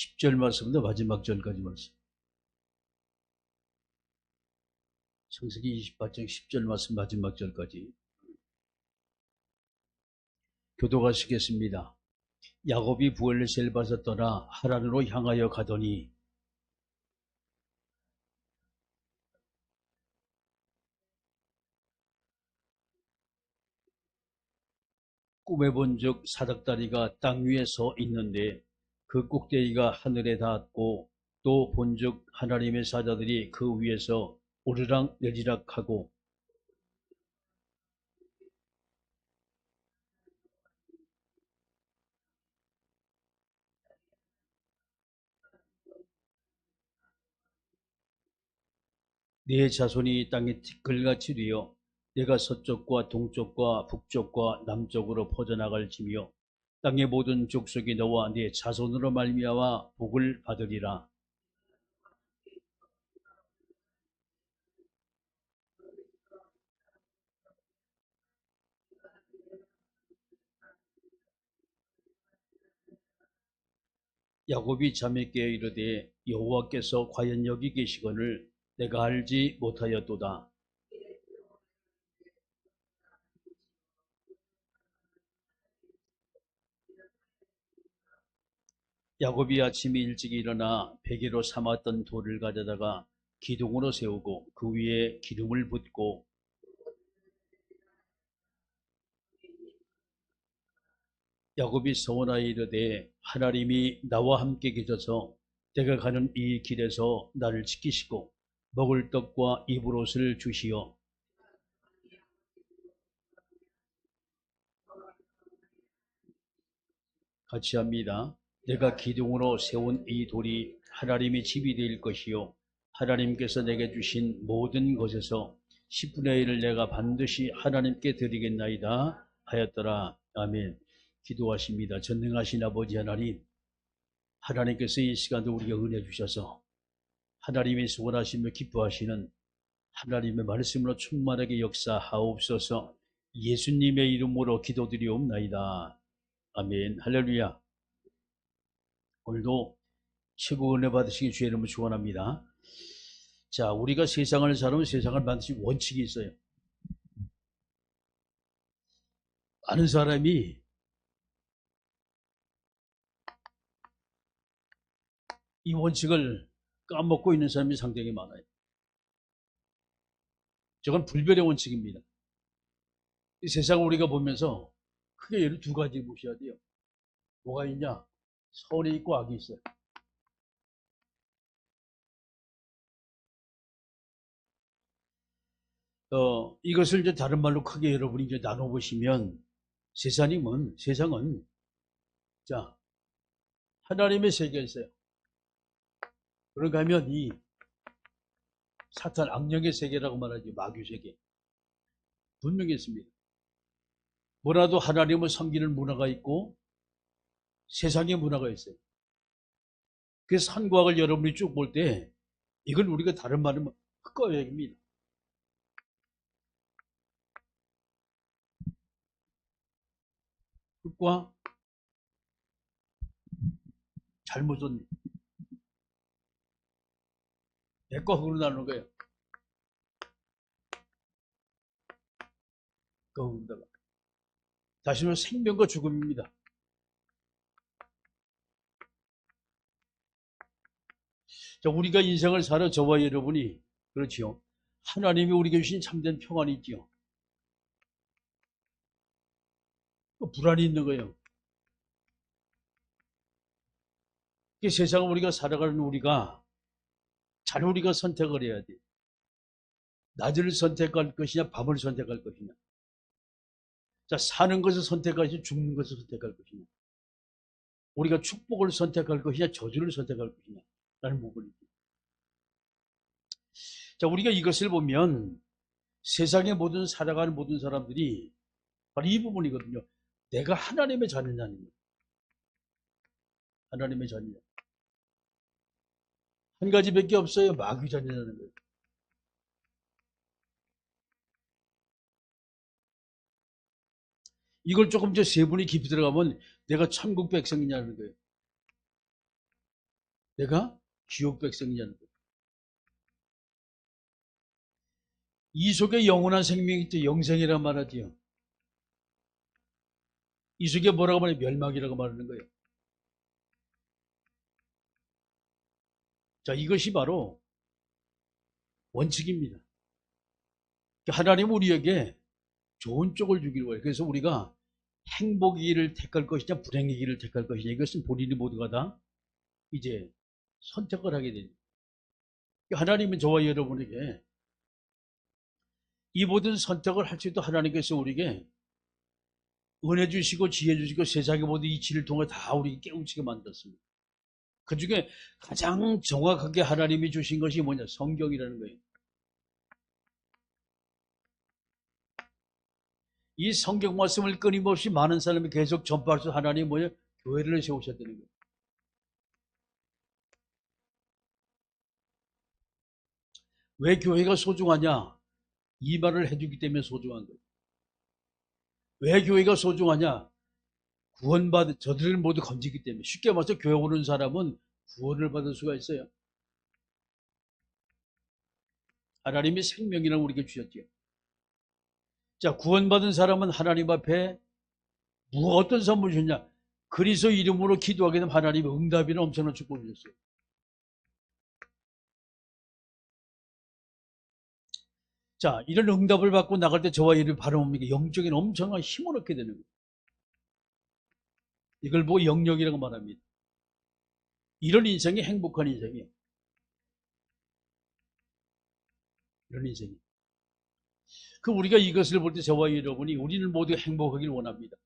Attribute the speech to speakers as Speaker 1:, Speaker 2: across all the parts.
Speaker 1: 10절 말씀인데 마지막 절까지 말씀. 창세기 28장 10절 말씀 마지막 절까지 교도하시겠습니다. 야곱이 브엘셀바에서 떠나 하란으로 향하여 가더니 꿈에 본즉 사닥다리가 땅 위에 서 있는데 그 꼭대기가 하늘에 닿았고 또 본즉 하나님의 사자들이 그 위에서 오르락 내리락하고 네 자손이 땅에 티끌같이 되어 내가 서쪽과 동쪽과 북쪽과 남쪽으로 퍼져나갈지며 땅의 모든 족속이 너와 네 자손으로 말미암아 복을 받으리라. 야곱이 잠에 깨어 이르되 여호와께서 과연 여기 계시거늘 내가 알지 못하였도다. 야곱이 아침에 일찍 일어나 베개로 삼았던 돌을 가져다가 기둥으로 세우고 그 위에 기름을 붓고 야곱이 서원하여 이르되 하나님이 나와 함께 계셔서 내가 가는 이 길에서 나를 지키시고 먹을 떡과 입을 옷을 주시어 같이 합니다. 내가 기둥으로 세운 이 돌이 하나님의 집이 될 것이요 하나님께서 내게 주신 모든 것에서 10분의 1을 내가 반드시 하나님께 드리겠나이다 하였더라. 아멘. 기도하십니다. 전능하신 아버지 하나님, 하나님께서 이 시간도 우리가 은혜 주셔서 하나님의 소원하시며 기뻐하시는 하나님의 말씀으로 충만하게 역사하옵소서. 예수님의 이름으로 기도드리옵나이다. 아멘. 할렐루야. 오늘도 최고 은혜 받으시기 주의 이름을 축원합니다. 자, 우리가 세상을 살아오면 세상을 반드시 원칙이 있어요. 많은 사람이 이 원칙을 까먹고 있는 사람이 상당히 많아요. 저건 불변의 원칙입니다. 이 세상을 우리가 보면서 크게 예를 두 가지 보셔야 돼요. 뭐가 있냐? 선이 있고 악이 있어요. 이것을 이제 다른 말로 크게 여러분이 이제 나눠보시면 세상은 자, 하나님의 세계에 있어요. 그런가 하면 이 사탄 악령의 세계라고 말하죠. 마귀 세계. 분명히 있습니다. 뭐라도 하나님을 섬기는 문화가 있고 세상의 문화가 있어요. 그 산과 악을 여러분이 쭉 볼 때 이건 우리가 다른 말로 흑과 백입니다. 흑과 잘못은 백과 흑으로 나누는 거예요. 그 흑다가 다시 말해 생명과 죽음입니다. 자, 우리가 인생을 살아 저와 여러분이 그렇지요. 하나님이 우리에게 주신 참된 평안이 있지요. 불안이 있는 거예요. 이 세상을 우리가 살아가는 우리가 잘 우리가 선택을 해야 돼. 낮을 선택할 것이냐, 밤을 선택할 것이냐. 자, 사는 것을 선택할 것이냐, 죽는 것을 선택할 것이냐. 우리가 축복을 선택할 것이냐, 저주를 선택할 것이냐. 라는 부분이죠. 자, 우리가 이것을 보면 세상의 모든 살아가는 모든 사람들이 바로 이 부분이거든요. 내가 하나님의 자녀냐는 거예요. 하나님의 자녀. 한 가지밖에 없어요. 마귀 자녀라는 거예요. 이걸 조금 더 세 분이 깊이 들어가면 내가 천국 백성이냐는 거예요. 내가 지옥 백성이냐는 거예요. 이 속에 영원한 생명이 있대 영생이라 말하지요. 이 속에 뭐라고 말해? 멸망이라고 말하는 거예요. 자, 이것이 바로 원칙입니다. 하나님은 우리에게 좋은 쪽을 주기를 원해요. 그래서 우리가 행복의 길을 택할 것이냐 불행의 길을 택할 것이냐 이것은 본인이 모두가 다 이제 선택을 하게 됩니다. 하나님은 저와 여러분에게 이 모든 선택을 할 수 있도록 하나님께서 우리에게 은혜 주시고 지혜 주시고 세상의 모든 이치를 통해 다 우리에게 깨우치게 만들었습니다. 그 중에 가장 정확하게 하나님이 주신 것이 뭐냐? 성경이라는 거예요. 이 성경 말씀을 끊임없이 많은 사람이 계속 전파할 수 하나님이 뭐냐? 교회를 세우셨다는 거예요. 왜 교회가 소중하냐? 이 말을 해주기 때문에 소중한 거예요. 왜 교회가 소중하냐? 구원받은 저들을 모두 건지기 때문에. 쉽게 말해서 교회 오는 사람은 구원을 받을 수가 있어요. 하나님이 생명이라고 우리에게 주셨지요. 자, 구원받은 사람은 하나님 앞에 어떤 선물을 주냐? 그리스도 이름으로 기도하게 되면 하나님의 응답이나 엄청난 축복을 주셨어요. 자, 이런 응답을 받고 나갈 때 저와 여러분이 바로 뭡니까? 영적인 엄청난 힘을 얻게 되는 거예요. 이걸 보고 영역이라고 말합니다. 이런 인생이 행복한 인생이에요. 이런 인생이. 우리가 이것을 볼 때 저와 여러분이 우리는 모두 행복하길 원합니다.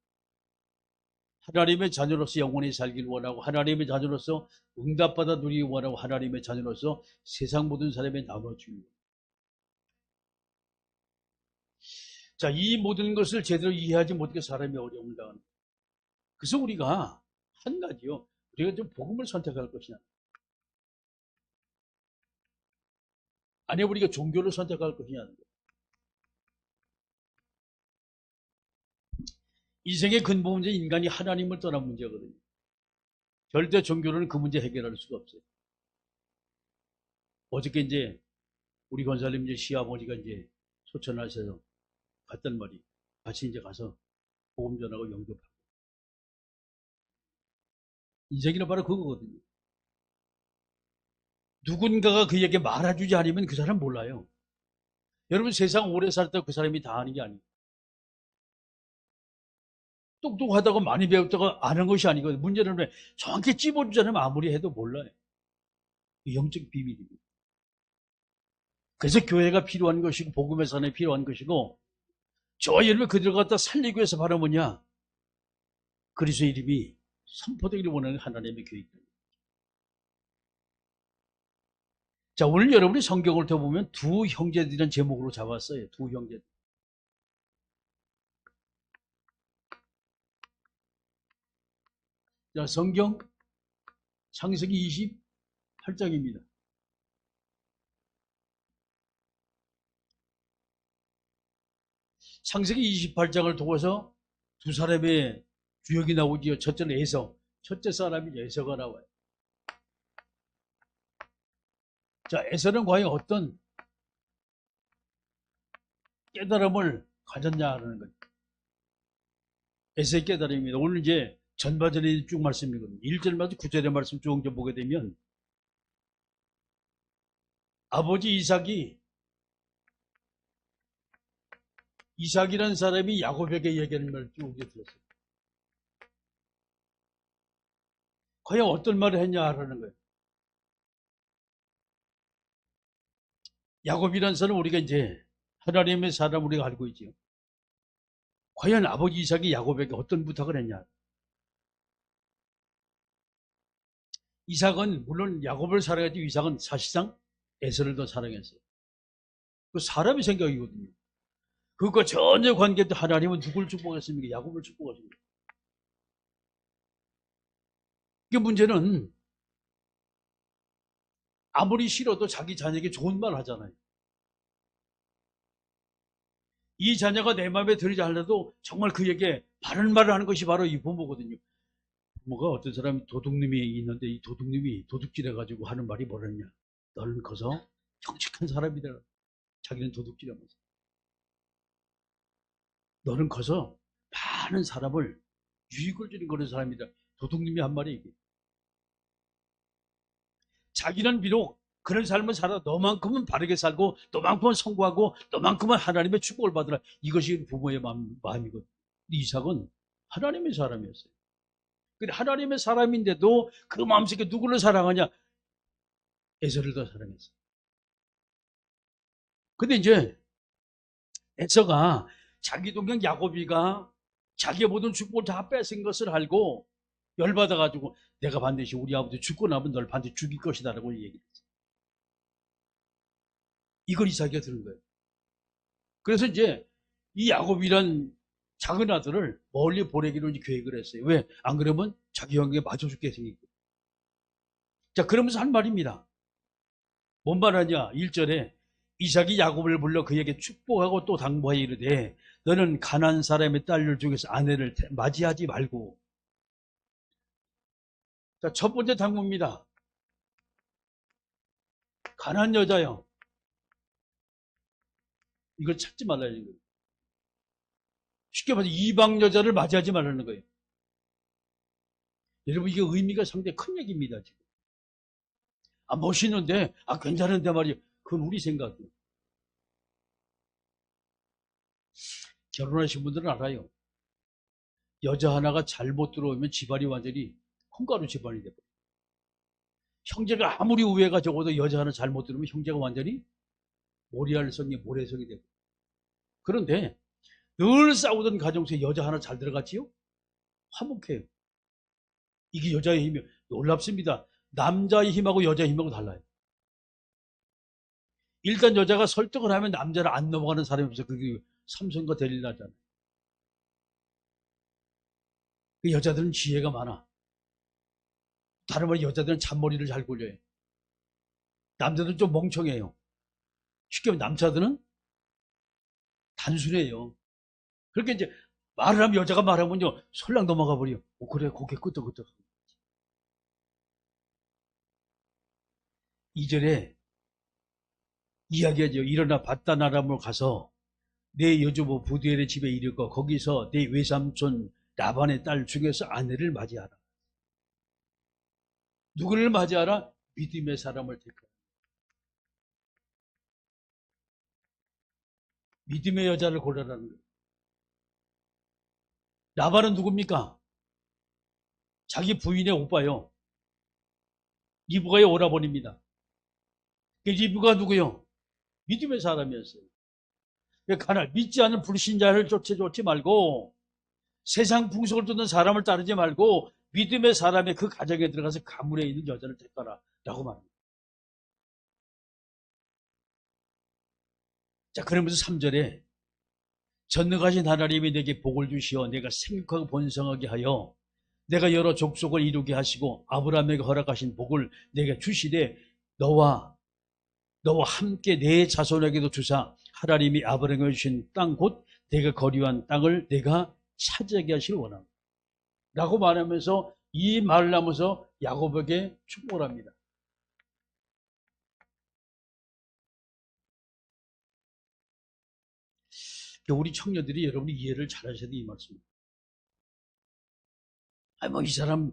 Speaker 1: 하나님의 자녀로서 영원히 살길 원하고 하나님의 자녀로서 응답받아 누리기 원하고 하나님의 자녀로서 세상 모든 사람에 나눠주길 원합니다. 자, 이 모든 것을 제대로 이해하지 못해 사람이 어려움을 당하는 거예요. 그래서 우리가 한 가지요. 우리가 좀 복음을 선택할 것이냐. 아니 우리가 종교를 선택할 것이냐는 거예요. 인생의 근본 문제 인간이 하나님을 떠난 문제거든요. 절대 종교로는 그 문제 해결할 수가 없어요. 어저께 이제 우리 권사님 이제 시아버지가 이제 소천하셔서 갔단 말이에요. 같이 이제 가서 복음 전하고 영접하고. 인생이란 바로 그거거든요. 누군가가 그에게 말해주지 않으면 그 사람 몰라요. 여러분 세상 오래 살다 그 사람이 다 아는 게 아니에요. 똑똑하다고 많이 배웠다가 아는 것이 아니거든요. 문제는 왜 정확히 찝어주지 않으면 아무리 해도 몰라요. 영적 비밀입니다. 그래서 교회가 필요한 것이고 복음의 산에 필요한 것이고 저와 여러분 그들을 갖다 살리기 위해서 바로 뭐냐? 그리스도의 이름이 선포되기를 원하는 하나님의 교회입니다. 자, 오늘 여러분이 성경을 더 보면 두 형제들이라는 제목으로 잡았어요. 두 형제들. 자, 성경 창세기 28장입니다. 창세기 28장을 통해서 두 사람의 주역이 나오지요. 첫째는 에서. 첫째 사람이 에서가 나와요. 자, 에서는 과연 어떤 깨달음을 가졌냐는 거예요. 에서의 깨달음입니다. 오늘 이제 전반전에 쭉 말씀이거든요. 1절마다 9절의 말씀 쭉 보게 되면 아버지 이삭이라는 사람이 야곱에게 얘기하는 말을 쭉 들었어요. 과연 어떤 말을 했냐 하라는 거예요. 야곱이라는 사람은 우리가 이제 하나님의 사람 우리가 알고 있죠. 과연 아버지 이삭이 야곱에게 어떤 부탁을 했냐. 이삭은 물론 야곱을 사랑했지만 이삭은 사실상 에서를 더 사랑했어요. 그 사람의 생각이거든요. 그것과 전혀 관계도 하나님은 누굴 축복했습니까? 야곱을 축복하십니다. 이게 문제는 아무리 싫어도 자기 자녀에게 좋은 말 하잖아요. 이 자녀가 내 마음에 들지 않아도 정말 그에게 바른 말을 하는 것이 바로 이 부모거든요. 부모가 어떤 사람이 도둑님이 있는데 이 도둑님이 도둑질해가지고 하는 말이 뭐랬냐. 너는 커서 정직한 사람이다. 자기는 도둑질하면서. 너는 커서 많은 사람을 유익을 주는 그런 사람이다. 도둑님이 한 말이 이게. 자기는 비록 그런 삶을 살아 너만큼은 바르게 살고 너만큼은 성공하고 너만큼은 하나님의 축복을 받으라. 이것이 부모의 마음이거든. 이삭은 하나님의 사람이었어요. 근데 하나님의 사람인데도 그 마음속에 누구를 사랑하냐? 에서를 더 사랑했어요. 근데 이제 에서가 자기 동생 야곱이가 자기의 모든 축복을 다 뺏은 것을 알고 열받아가지고 내가 반드시 우리 아버지 죽고 나면 널 반드시 죽일 것이다라고 얘기를 했어요. 이걸 이삭이 들은 거예요. 그래서 이제 이 야곱이란 작은 아들을 멀리 보내기로 계획을 했어요. 왜? 안 그러면 자기 형에게 맞아 죽게 생기거든요. 자, 그러면서 한 말입니다. 뭔 말하냐? 1절에 이삭이 야곱을 불러 그에게 축복하고 또 당부하여 이르되 너는 가난한 사람의 딸들 중에서 아내를 맞이하지 말고. 자, 첫 번째 당부입니다. 가난한 여자요. 이걸 찾지 말라는 거예요. 쉽게 말해서 이방 여자를 맞이하지 말라는 거예요. 여러분 이게 의미가 상당히 큰 얘기입니다. 지금. 멋있는데 괜찮은데 말이에요. 그건 우리 생각이에요. 결혼하신 분들은 알아요. 여자 하나가 잘못 들어오면 집안이 완전히 콩가루 집안이 돼버려요. 형제가 아무리 우애가 적어도 여자 하나 잘못 들어오면 형제가 완전히 모래알성이 모래성이 되고. 그런데 늘 싸우던 가정 속에 여자 하나 잘 들어갔지요? 화목해요. 이게 여자의 힘이에요. 놀랍습니다. 남자의 힘하고 여자의 힘하고 달라요. 일단 여자가 설득을 하면 남자를 안 넘어가는 사람이 없어요. 그게 삼손과 데릴라잖아요. 그 여자들은 지혜가 많아. 다른 말로 여자들은 잔머리를 잘 굴려요. 남자들은 좀 멍청해요. 쉽게 말하면 남자들은 단순해요. 그렇게 이제 말을 하면 여자가 말하면요 설랑 넘어가 버려. 그래 고개 끄덕끄덕. 2절에 이야기하죠. 일어나 밧단아람으로 가서 내 여주부 부두엘의 집에 이르고 거기서 내 외삼촌 라반의 딸 중에서 아내를 맞이하라. 누구를 맞이하라? 믿음의 사람을 택하라. 믿음의 여자를 고르라는 거예요. 라반은 누굽니까? 자기 부인의 오빠요. 리브가의 오라버니입니다. 그 리브가 누구요? 믿음의 사람이었어요. 가날 믿지 않는 불신자를 쫓지 말고 세상 풍속을 듣는 사람을 따르지 말고 믿음의 사람의 그 가정에 들어가서 가문에 있는 여자를 택하라 라고 말합니다. 자, 그러면서 3절에 전능하신 하나님이 내게 복을 주시어 내가 생육하고 번성하게 하여 내가 여러 족속을 이루게 하시고 아브라함에게 허락하신 복을 내게 주시되 너와 함께 내 자손에게도 주사 하나님이 아브라함에게 주신 땅 곧 내가 거류한 땅을 내가 차지하게 하시길 원합니다. 라고 말하면서 이 말을 하면서 야곱에게 축복을 합니다. 우리 청년들이 여러분이 이해를 잘 하셔야 돼, 이 말씀입니다. 이 사람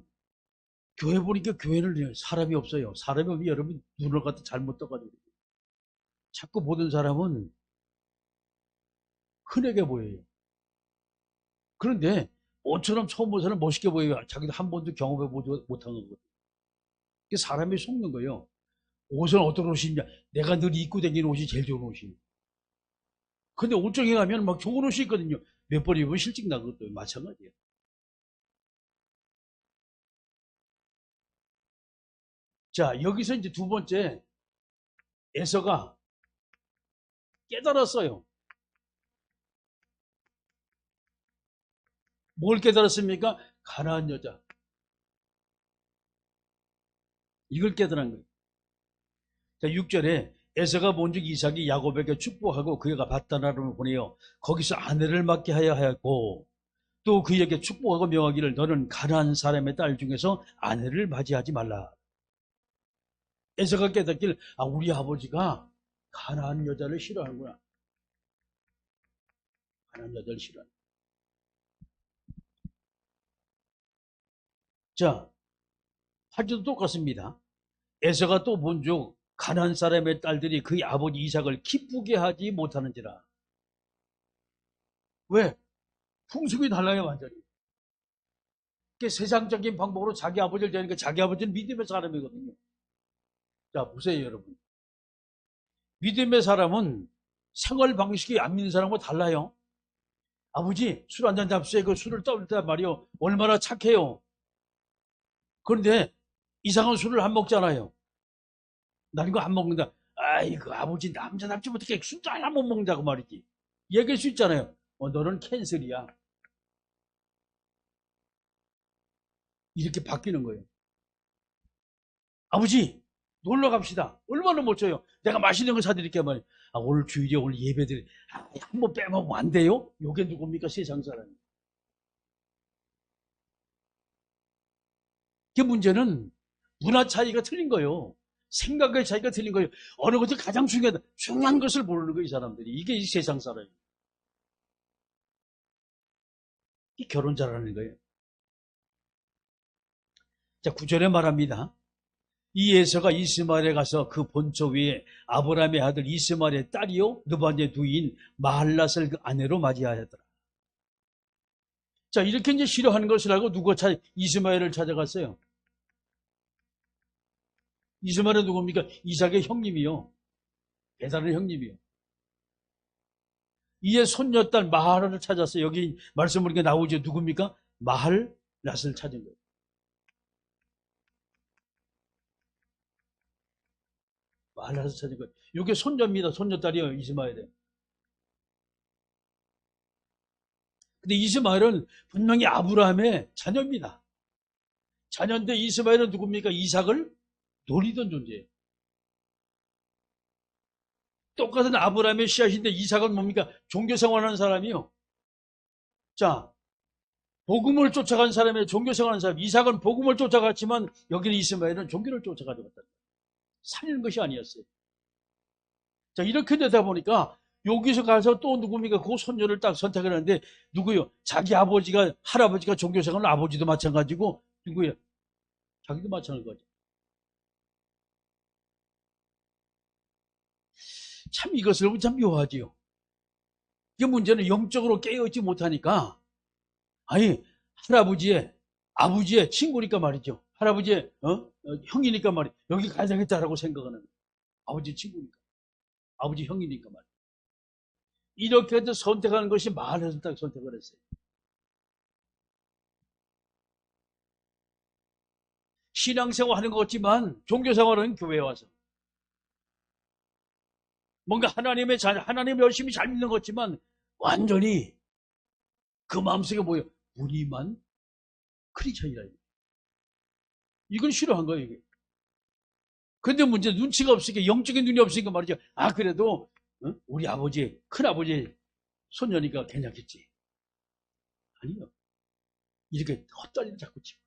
Speaker 1: 교회 보니까 교회를 사람이 없어요. 사람이 없으면 여러분 눈을 갖다 잘못 떠가지고 자꾸 보는 사람은 흔하게 보여요. 그런데 옷처럼 처음 본 사람은 멋있게 보여요. 자기도 한 번도 경험해 보지 못한 거거든요. 사람이 속는 거예요. 옷은 어떤 옷이냐? 내가 늘 입고 다니는 옷이 제일 좋은 옷이에요. 근데 옷장에 가면 막 좋은 옷이 있거든요. 몇 번 입으면 실직 나거든요. 마찬가지예요. 자, 여기서 이제 두 번째 에서가 깨달았어요. 뭘 깨달았습니까? 가난한 여자. 이걸 깨달은 거예요. 자, 6절에 에서가 본즉 이삭이 야곱에게 축복하고 그가 밧단아람을 보내어 거기서 아내를 맡게 하여 하였고 또 그에게 축복하고 명하기를 너는 가나안 사람의 딸 중에서 아내를 맞이하지 말라. 에서가 깨닫길 우리 아버지가 가나안 여자를 싫어하는구나. 가나안 여자를 싫어하는. 자, 화제도 똑같습니다. 에서가 또 본즉 가나안 사람의 딸들이 그의 아버지 이삭을 기쁘게 하지 못하는지라. 왜? 풍습이 달라요, 완전히. 세상적인 방법으로 자기 아버지를 대하니까 자기 아버지는 믿음의 사람이거든요. 자, 보세요, 여러분. 믿음의 사람은 생활 방식이 안 믿는 사람과 달라요. 아버지, 술 한잔 잡수요. 그 술을 떠올 때 말이요. 얼마나 착해요. 그런데 이상한 술을 안 먹잖아요. 난 이거 안 먹는다. 아이고, 아버지 남자답지 못하게 술도 하나 못 먹는다고 말이지. 얘기할 수 있잖아요. 너는 캔슬이야. 이렇게 바뀌는 거예요. 아버지, 놀러 갑시다. 얼마나 멋져요. 내가 맛있는 거 사드릴게요. 말이에요. 오늘 주일에 오늘 예배드리 한번 빼먹으면 안 돼요? 요게 누굽니까? 세상 사람이. 그 문제는 문화 차이가 틀린 거예요. 생각의 차이가 틀린 거예요. 어느 것이 가장 중요하다. 중요한 것을 모르는 거예요, 이 사람들이. 이게 이 세상 사람이에요. 이 결혼 잘하는 거예요. 자, 9절에 말합니다. 이 에서가 이스마엘에 가서 그 본처 위에 아브라함의 아들 이스마엘의 딸이요 느바의 누이인 마할랏을 그 아내로 맞이하였더라. 자, 이렇게 이제 싫어하는 것을 알고 누가 이스마엘을 찾아갔어요? 이스마엘은 누굽니까? 이삭의 형님이요. 배다른 형님이요. 이에 손녀딸 마할을 찾았어요. 여기 말씀 우리가 나오죠. 누굽니까? 마할랏을 찾은 거예요. 마할랏을 찾은 거예요. 이게 손녀입니다. 손녀딸이요. 이스마엘에. 근데 이스마엘은 분명히 아브라함의 자녀입니다. 자녀인데 이스마엘은 누굽니까? 이삭을 노리던 존재예요. 똑같은 아브라함의 씨앗인데 이삭은 뭡니까? 종교 생활하는 사람이요. 자, 복음을 쫓아간 사람이에요. 종교 생활하는 사람. 이삭은 복음을 쫓아갔지만 여기는 이스마엘은 종교를 쫓아가려고 했다. 살리는 것이 아니었어요. 자, 이렇게 되다 보니까 여기서 가서 또 누굽니까? 그 손녀를 딱 선택을 하는데 누구요? 자기 아버지가 할아버지가 종교 생활은 아버지도 마찬가지고 누구요? 자기도 마찬가지죠. 참 이것을 보면 참 묘하지요. 이게 문제는 영적으로 깨어있지 못하니까 할아버지의 아버지의 친구니까 말이죠. 할아버지의 형이니까 말이죠. 여기 가야 되겠다라고 생각하는 아버지 친구니까 아버지 형이니까 말이죠. 이렇게 해서 선택하는 것이 마을에서 딱 선택을 했어요. 신앙생활 하는 것 같지만 종교생활은 교회에 와서 뭔가 하나님 열심히 잘 믿는 것 같지만 완전히 그 마음속에 뭐예요? 무늬만 크리스천이라. 이건 싫어한 거예요, 이게. 근데 문제 눈치가 없으니까, 영적인 눈이 없으니까 말이죠. 그래도 우리 아버지, 큰아버지 손녀니까 괜찮겠지. 아니요. 이렇게 헛다리를 자꾸 치고.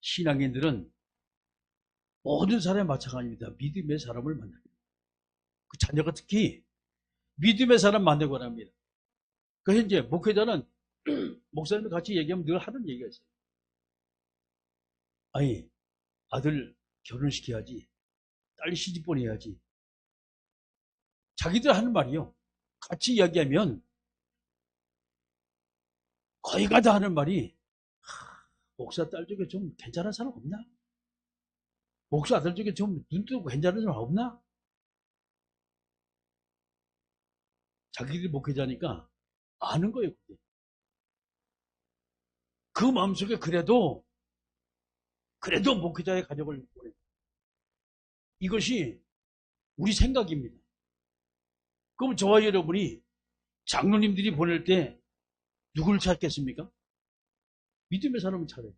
Speaker 1: 신앙인들은 모든 사람이 마찬가지입니다. 믿음의 사람을 만나요. 그 자녀가 특히 믿음의 사람 만나고 합니다. 그 현재 목회자는 목사님과 같이 얘기하면 늘 하는 얘기가 있어요. 아들 결혼시켜야지. 딸 시집 보내야지. 자기들 하는 말이요. 같이 이야기하면 거의가 다 하는 말이 목사 딸 중에 좀 괜찮은 사람 없나? 목사 아들 중에 좀 눈 뜨고 괜찮은 사람 없나? 자기들이 목회자니까 아는 거예요. 그게. 그 마음속에 그래도 목회자의 가족을 보내. 이것이 우리 생각입니다. 그럼 저와 여러분이 장로님들이 보낼 때 누구를 찾겠습니까? 믿음의 사람을 찾아요.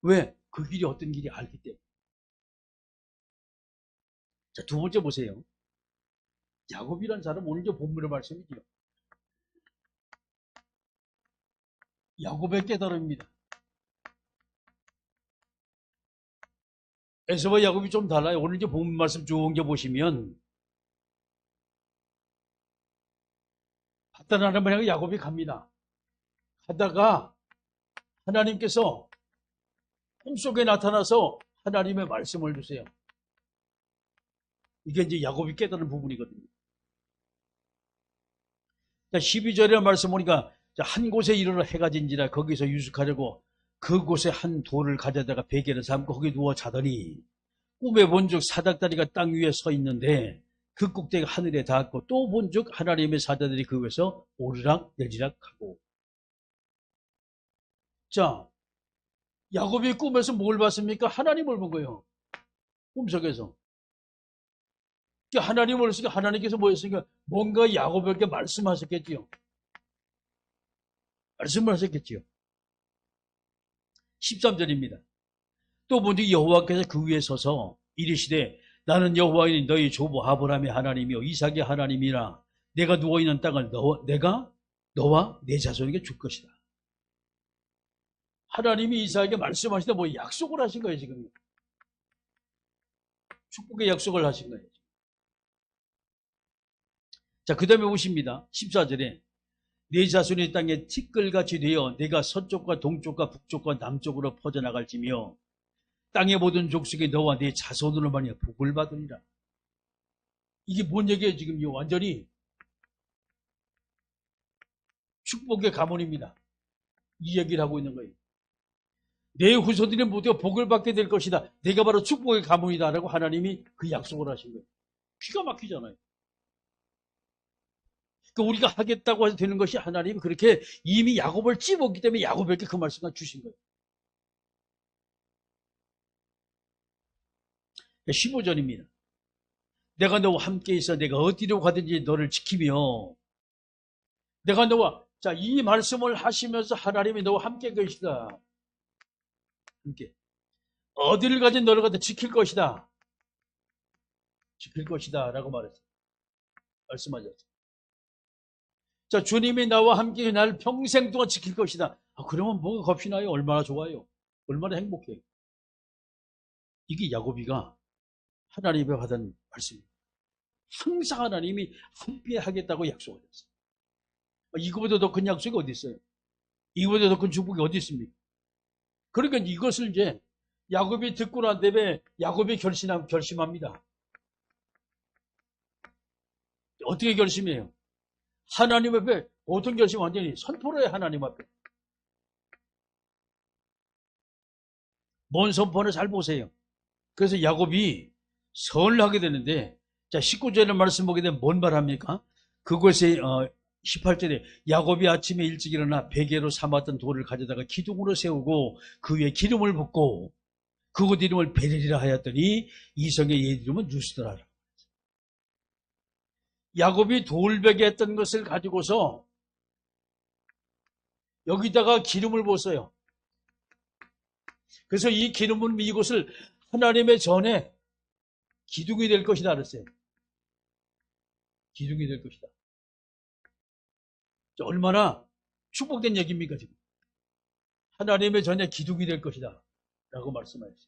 Speaker 1: 왜? 그 길이 어떤 길이 알기 때문에. 자, 두 번째 보세요. 야곱이란 사람 오늘 이제 본문의 말씀이죠. 야곱의 깨달음입니다. 에서와 야곱이 좀 달라요. 오늘 이제 본문 말씀 쭉 옮겨보시면 파단 아람을 향해 야곱이 갑니다. 가다가 하나님께서 꿈속에 나타나서 하나님의 말씀을 주세요. 이게 이제 야곱이 깨달은 부분이거든요. 12절에 말씀 보니까 한 곳에 이르러 해가 진지라 거기서 유숙하려고 그곳에 한 돌을 가져다가 베개를 삼고 거기 누워 자더니 꿈에 본즉 사닥다리가 땅 위에 서 있는데 그 꼭대기가 하늘에 닿았고 또 본즉 하나님의 사자들이 그 위에서 오르락 내리락 하고. 자, 야곱이 꿈에서 뭘 봤습니까? 하나님을 본 거예요. 꿈속에서. 하나님을 했으니까 하나님께서 뭐였으니까 뭔가 야곱에게 말씀하셨겠지요. 말씀을 하셨겠지요. 13절입니다. 또 본즉 여호와께서 그 위에 서서 이르시되 나는 여호와이니 너희 조부 아브라함의 하나님이요 이삭의 하나님이라 내가 누워있는 땅을 내가 너와 내 자손에게 줄 것이다. 하나님이 이삭에게 말씀하시다 뭐 약속을 하신 거예요 지금. 축복의 약속을 하신 거예요. 자, 그 다음에 보십니다. 14절에 네 자손이 땅에 티끌같이 되어 내가 서쪽과 동쪽과 북쪽과 남쪽으로 퍼져나갈지며 땅의 모든 족속이 너와 네 자손으로 말미암아 복을 받으리라. 이게 뭔 얘기예요 지금? 이 완전히 축복의 가문입니다. 이 얘기를 하고 있는 거예요. 내 후손들이 모두 복을 받게 될 것이다. 내가 바로 축복의 가문이다 라고 하나님이 그 약속을 하신 거예요. 기가 막히잖아요. 그러니까 우리가 하겠다고 해서 되는 것이 하나님이 그렇게 이미 야곱을 찝었기 때문에 야곱에게 그 말씀을 주신 거예요. 15절입니다. 내가 너와 함께 있어 내가 어디로 가든지 너를 지키며 내가 너와 자, 이 말씀을 하시면서 하나님이 너와 함께 계시다. 함께. 어디를 가든 너를 갖다 지킬 것이다. 지킬 것이다. 라고 말했어요. 말씀하셨어요. 자, 주님이 나와 함께 날 평생 동안 지킬 것이다. 그러면 뭐가 겁이 나요? 얼마나 좋아요? 얼마나 행복해요? 이게 야곱이가 하나님의 받은 말씀입니다. 항상 하나님이 함께 하겠다고 약속을 했어요. 이거보다 더 큰 약속이 어디 있어요? 이거보다 더 큰 축복이 어디 있습니까? 그러니까 이것을 이제 야곱이 듣고 난 다음에 야곱이 결심합니다. 어떻게 결심해요? 하나님 앞에 보통 결심 완전히 선포를 해요. 하나님 앞에. 뭔 선포는 잘 보세요. 그래서 야곱이 선을 하게 되는데 자 19절의 말씀 보게 되면 뭔 말합니까? 그곳에 18절에 야곱이 아침에 일찍 일어나 베개로 삼았던 돌을 가져다가 기둥으로 세우고 그 위에 기름을 붓고 그곳 이름을 베델이라 하였더니 이성의 옛 이름은 누스더라. 야곱이 돌베개 했던 것을 가지고서 여기다가 기름을 붓어요. 그래서 이 기름은 이곳을 하나님의 전에 기둥이 될 것이다 그랬어요. 기둥이 될 것이다. 얼마나 축복된 얘기입니까 지금. 하나님의 전에 기둥이 될 것이다 라고 말씀하셨어요.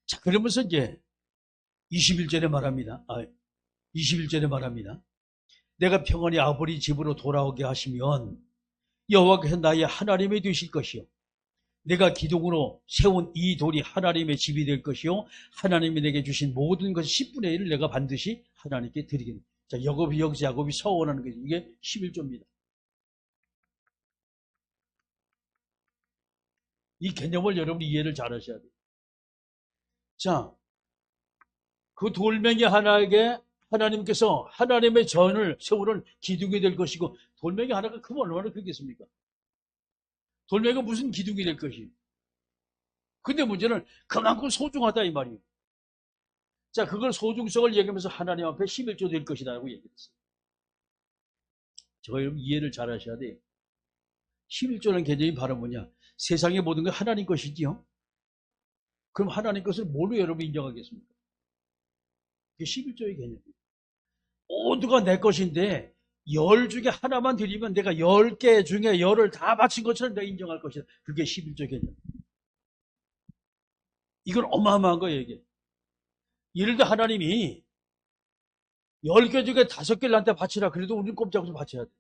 Speaker 1: 자, 그러면서 이제 21절에 말합니다. 21절에 말합니다. 내가 평안히 아버지 집으로 돌아오게 하시면 여호와께서 나의 하나님이 되실 것이요 내가 기둥으로 세운 이 돌이 하나님의 집이 될 것이요 하나님이 내게 주신 모든 것의 10분의 1을 내가 반드시 하나님께 드리겠다. 자, 여기서 야곱이 서원하는 거죠. 이게 11조입니다. 이 개념을 여러분이 이해를 잘 하셔야 돼요. 자, 그 돌멩이 하나에게 하나님께서 하나님의 전을 세우는 기둥이 될 것이고 돌멩이 하나가 크면 얼마나 크겠습니까? 돌멩이가 무슨 기둥이 될 것이에요. 근데 문제는 그만큼 소중하다 이 말이에요. 자, 그걸 소중성을 얘기하면서 하나님 앞에 11조 될 것이라고 얘기했어요. 저 여러분 이해를 잘 하셔야 돼요. 11조라는 개념이 바로 뭐냐? 세상의 모든 게 하나님 것이지요. 그럼 하나님 것을 뭘로 여러분 인정하겠습니까? 그게 11조의 개념이에요. 모두가 내 것인데 10 중에 하나만 드리면 내가 10개 중에 10을 다 바친 것처럼 내가 인정할 것이다. 그게 11조 개념. 이건 어마어마한 거예요, 이게. 예를 들어 하나님이 10개 중에 5개를 나한테 바치라. 그래도 우리는 꼼짝없이 바쳐야 돼.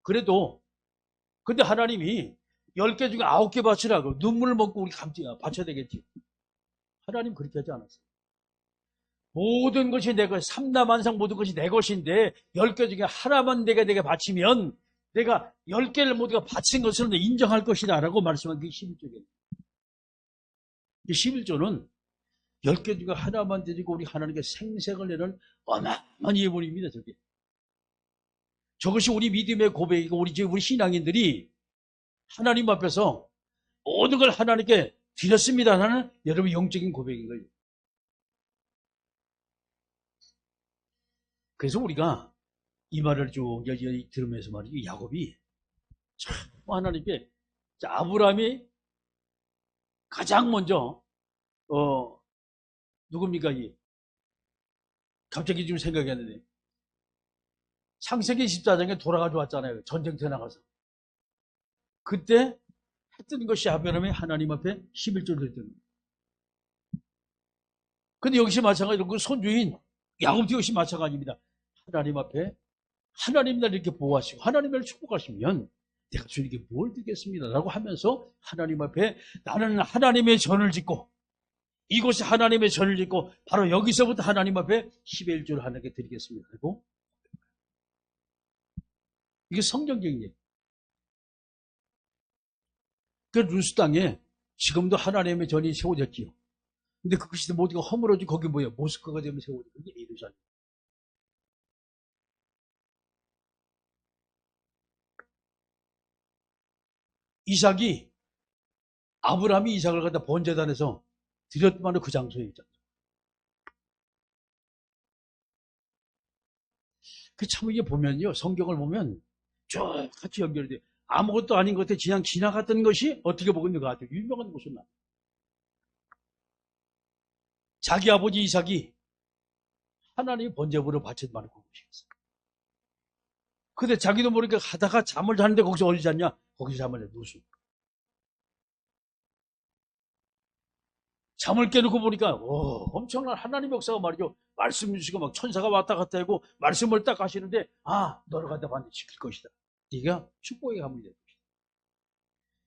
Speaker 1: 그래도 근데 하나님이 10개 중에 9개 바치라고 눈물을 먹고 우리 바쳐야 되겠지. 하나님 그렇게 하지 않았어요. 모든 것이 내 것, 삼라만상 모든 것이 내 것인데 10개 중에 하나만 내게 바치면 내가 10개를 모두가 바친 것을 인정할 것이다 라고 말씀한 게 11조예요. 11조는 10개 중에 하나만 드리고 우리 하나님께 생색을 내는 어마어마한 예물입니다. 저것이 우리 믿음의 고백이고 우리 신앙인들이 하나님 앞에서 모든 걸 하나님께 드렸습니다라는 여러분 영적인 고백인 거예요. 그래서 우리가 이 말을 쭉 들으면서 말이죠. 야곱이 참 하나님께 아브라함이 가장 먼저 누굽니까? 갑자기 지금 생각이 안 나네. 창세기 14장에 돌아가지고 왔잖아요. 전쟁터에 나가서. 그때 했던 것이 아브라함이 하나님 앞에 11조를 드렸던 거예요. 근데 여기서 마찬가지로 그 손주인 야곱도 역시 마찬가지입니다. 하나님 앞에 하나님 날 이렇게 보호하시고 하나님 날 축복하시면 내가 주님께 뭘 드리겠습니다 라고 하면서 하나님 앞에 나는 하나님의 전을 짓고 이곳에 하나님의 전을 짓고 바로 여기서부터 하나님 앞에 11조를 하나님께 드리겠습니다. 그리고 이게 성경적인 얘기. 그 루스 땅에 지금도 하나님의 전이 세워졌지요. 근데 그것이 모두가 허물어지고 거기 뭐예요? 모스크가 되면 세워져. 그게 예루살렘. 이삭이 아브라함이 이삭을 갖다 번제단에서 드렸만은 그 장소에 있잖아요. 그 참 이게 보면요. 성경을 보면 쭉 같이 연결돼요. 아무것도 아닌 것 같아 그냥 지나갔던 것이 어떻게 보면 아주 유명한 곳은 나. 자기 아버지 이삭이 하나님의 번제물을 바쳤만은 그곳이었어요. 근데 자기도 모르게 하다가 잠을 자는데 거기서 어디 잤냐? 거기서 잠을 자 누수. 잠을 깨놓고 보니까 엄청난 하나님 역사가 말이죠. 말씀 주시고 막 천사가 왔다 갔다 하고 말씀을 딱 하시는데 너를 갖다 반드시 지킬 것이다. 네가 축복의 가문이 될 것이다.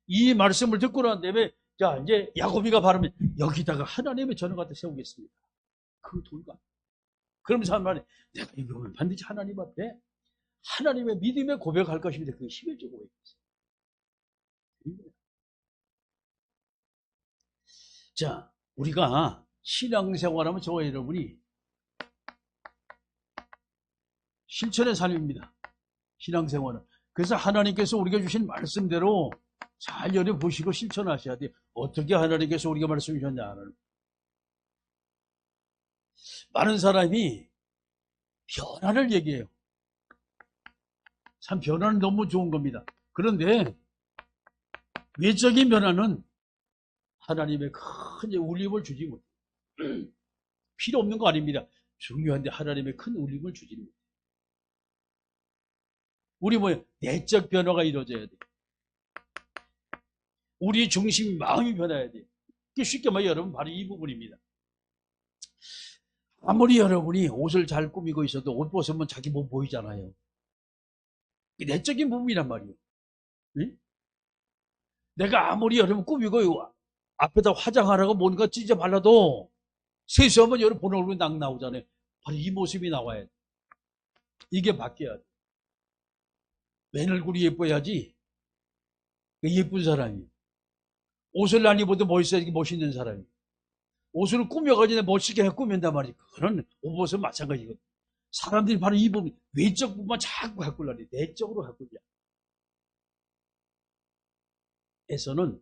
Speaker 1: 이 말씀을 듣고 난 다음에 자 이제 야곱이가 바르면 여기다가 하나님의 전을 갖다 세우겠습니다. 그 돌과 그러면서 한 말이 내가 이거 반드시 하나님 앞에 하나님의 믿음의 고백할 것입니다. 그게 11조 고백이었어요. 자, 우리가 신앙생활하면 저와 여러분이 실천의 삶입니다. 신앙생활은. 그래서 하나님께서 우리가 주신 말씀대로 잘 열어보시고 실천하셔야 돼요. 어떻게 하나님께서 우리가 말씀 주셨냐는. 많은 사람이 변화를 얘기해요. 참 변화는 너무 좋은 겁니다. 그런데 외적인 변화는 하나님의 큰 울림을 주지 못해요. 필요 없는 거 아닙니다. 중요한데 하나님의 큰 울림을 주지 못해요. 우리 내적 변화가 이루어져야 돼요. 우리 중심 마음이 변해야 돼요. 쉽게 말해 여러분 바로 이 부분입니다. 아무리 여러분이 옷을 잘 꾸미고 있어도 옷 벗으면 자기 몸 보이잖아요. 내적인 부분이란 말이에요. 응? 내가 아무리 여러분 꾸미고 앞에다 화장하라고 뭔가 찢어 발라도 세수하면 여러분 보는 얼굴이 낙 나오잖아요. 바로 이 모습이 나와야 돼. 이게 바뀌어야 돼. 맨 얼굴이 예뻐야지 예쁜 사람이. 옷을 안 입어도 멋있어야지 멋있는 사람이. 옷을 꾸며가지고 멋있게 꾸민단 말이에요. 그런 옷은 마찬가지거든. 사람들이 바로 이 부분, 외적 부분만 자꾸 갖고 나래. 내적으로 갖고 냐. 에서는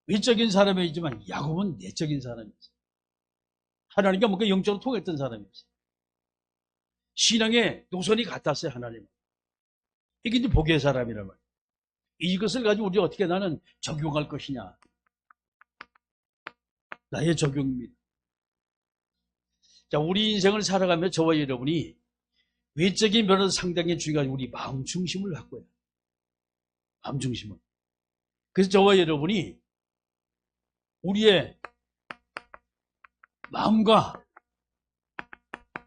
Speaker 1: 외적인 사람이지만 야곱은 내적인 사람이었어요. 하나님과 뭔가 영적으로 통했던 사람이었어요. 신앙의 노선이 같았어요, 하나님. 이게 이제 복의 사람이란 말이에요. 이것을 가지고 우리가 어떻게 나는 적용할 것이냐. 나의 적용입니다. 자, 우리 인생을 살아가며 저와 여러분이 외적인 면에서 상당히 중요한 우리 마음 중심을 갖고 해요. 마음 중심을. 그래서 저와 여러분이 우리의 마음과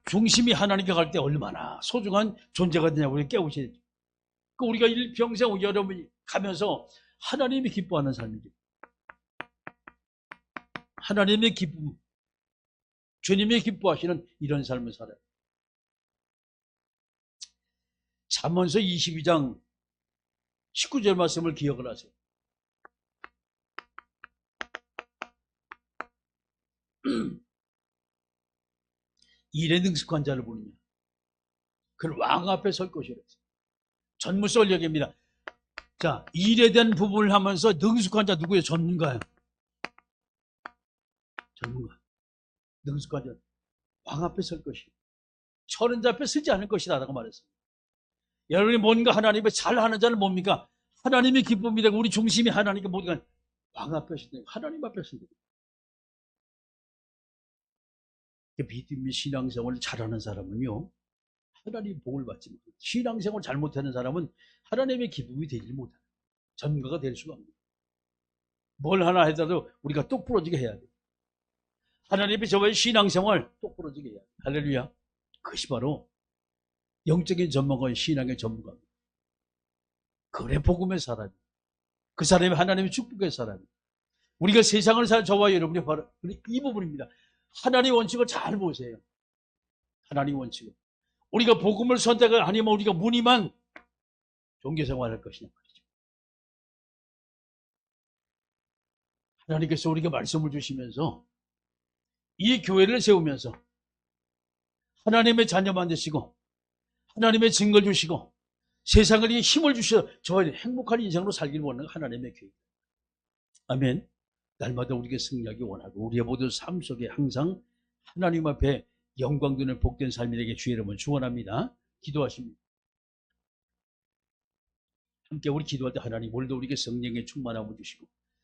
Speaker 1: 중심이 하나님께 갈 때 얼마나 소중한 존재가 되냐고 우리 깨우셔야죠. 우리가 일평생 여러분이 가면서 하나님이 기뻐하는 삶이죠. 하나님의 기쁨, 주님이 기뻐하시는 이런 삶을 살아요. 잠언서 22장 19절 말씀을 기억을 하세요. 일에 능숙한 자를 부르냐. 그를 왕 앞에 설 것이라. 전무설력입니다. 자, 일에 대한 부분을 하면서 능숙한 자 누구예요? 전문가예요. 전문가. 능숙한 자. 왕 앞에 설 것이요. 철은 자 앞에 서지 않을 것이다 라고 말했습니다. 여러분이 뭔가 하나님을 잘하는 자는 뭡니까? 하나님이 기쁨이 되고 우리 중심이 하나님께 모두가 왕 앞에 서는 하나님 앞에 서는 믿음의 신앙생활을 잘하는 사람은요 하나님 복을 받지만 신앙생활을 잘못하는 사람은 하나님의 기쁨이 되지 못해요. 전문가가 될 수가 없습니다. 뭘 하나 하더라도 우리가 똑부러지게 해야 돼요. 하나님의 저와의 신앙생활 똑부러지게 해야 돼요. 할렐루야. 그것이 바로 영적인 전문가의 신앙의 전문가입니다. 그래 복음의 사람이 그 사람이 하나님의 축복의 사람이 우리가 세상을 살 저와 여러분이 바로 이 부분입니다. 하나님의 원칙을 잘 보세요. 하나님의 원칙을 우리가 복음을 선택을 아니면 우리가 무늬만 종교생활을 할 것이냐 말이죠. 하나님께서 우리에게 말씀을 주시면서 이 교회를 세우면서 하나님의 자녀 만드시고 하나님의 증거를 주시고 세상을 힘을 주셔서 저희는 행복한 인생으로 살기를 원하는 하나님의 교회. 아멘. 날마다 우리에게 승리하기 원하고 우리의 모든 삶 속에 항상 하나님 앞에 영광되는 복된 삶이 되게 주의 이름을 축원합니다. 기도하십니다. 함께 우리 기도할 때 하나님 오늘도 우리에게 성령의 충만함을 주시고